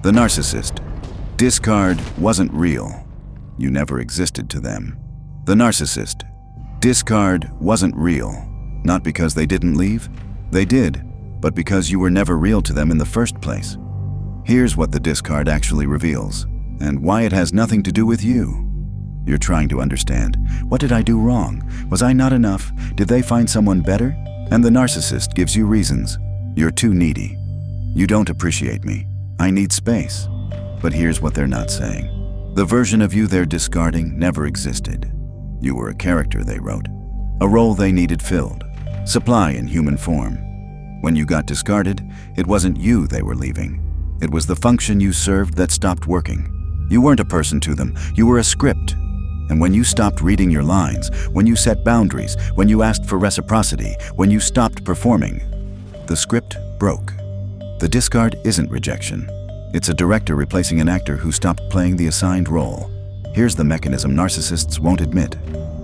The narcissist. Discard wasn't real. You never existed to them. The narcissist. Discard wasn't real. Not because they didn't leave. They did, but because you were never real to them in the first place. Here's what the discard actually reveals, and why it has nothing to do with you. You're trying to understand. What did I do wrong? Was I not enough? Did they find someone better? And the narcissist gives you reasons. You're too needy. You don't appreciate me. I need space. But here's what they're not saying. The version of you they're discarding never existed. You were a character they wrote, a role they needed filled, supply in human form. When you got discarded, it wasn't you they were leaving. It was the function you served that stopped working. You weren't a person to them, you were a script. And when you stopped reading your lines, when you set boundaries, when you asked for reciprocity, when you stopped performing, the script broke. The discard isn't rejection. It's a director replacing an actor who stopped playing the assigned role. Here's the mechanism narcissists won't admit.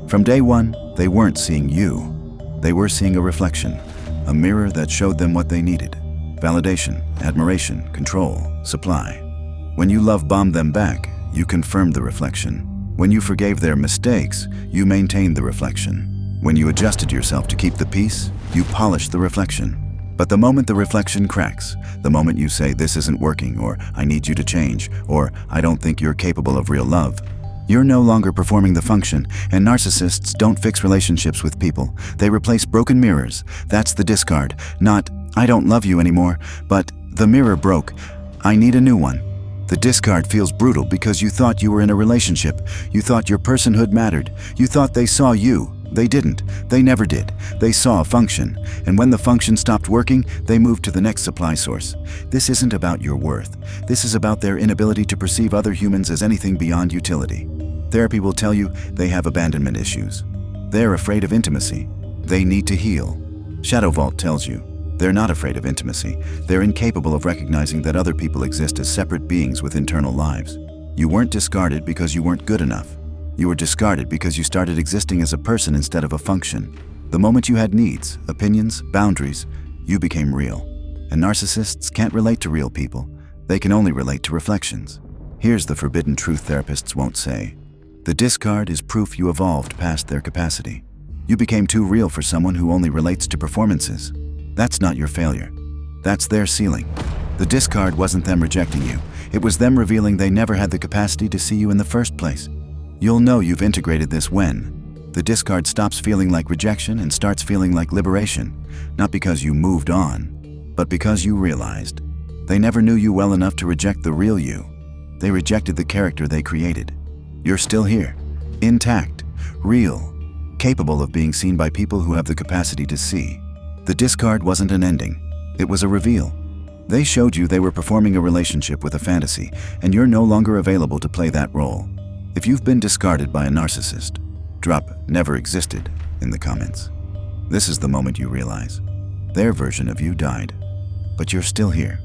From day one, they weren't seeing you. They were seeing a reflection, a mirror that showed them what they needed. Validation, admiration, control, supply. When you love-bombed them back, you confirmed the reflection. When you forgave their mistakes, you maintained the reflection. When you adjusted yourself to keep the peace, you polished the reflection. But the moment the reflection cracks, the moment you say this isn't working, or I need you to change, or I don't think you're capable of real love, you're no longer performing the function. And narcissists don't fix relationships with people. They replace broken mirrors. That's the discard. Not, I don't love you anymore, but the mirror broke. I need a new one. The discard feels brutal because you thought you were in a relationship. You thought your personhood mattered. You thought they saw you. They didn't. They never did. They saw a function. And when the function stopped working, they moved to the next supply source. This isn't about your worth. This is about their inability to perceive other humans as anything beyond utility. Therapy will tell you they have abandonment issues. They're afraid of intimacy. They need to heal. Shadow Vault tells you they're not afraid of intimacy. They're incapable of recognizing that other people exist as separate beings with internal lives. You weren't discarded because you weren't good enough. You were discarded because you started existing as a person instead of a function. The moment you had needs, opinions, boundaries, you became real. And narcissists can't relate to real people. They can only relate to reflections. Here's the forbidden truth therapists won't say. The discard is proof you evolved past their capacity. You became too real for someone who only relates to performances. That's not your failure. That's their ceiling. The discard wasn't them rejecting you. It was them revealing they never had the capacity to see you in the first place. You'll know you've integrated this when the discard stops feeling like rejection and starts feeling like liberation, not because you moved on, but because you realized they never knew you well enough to reject the real you. They rejected the character they created. You're still here, intact, real, capable of being seen by people who have the capacity to see. The discard wasn't an ending. It was a reveal. They showed you they were performing a relationship with a fantasy, and you're no longer available to play that role. If you've been discarded by a narcissist, drop "never existed" in the comments. This is the moment you realize their version of you died, but you're still here.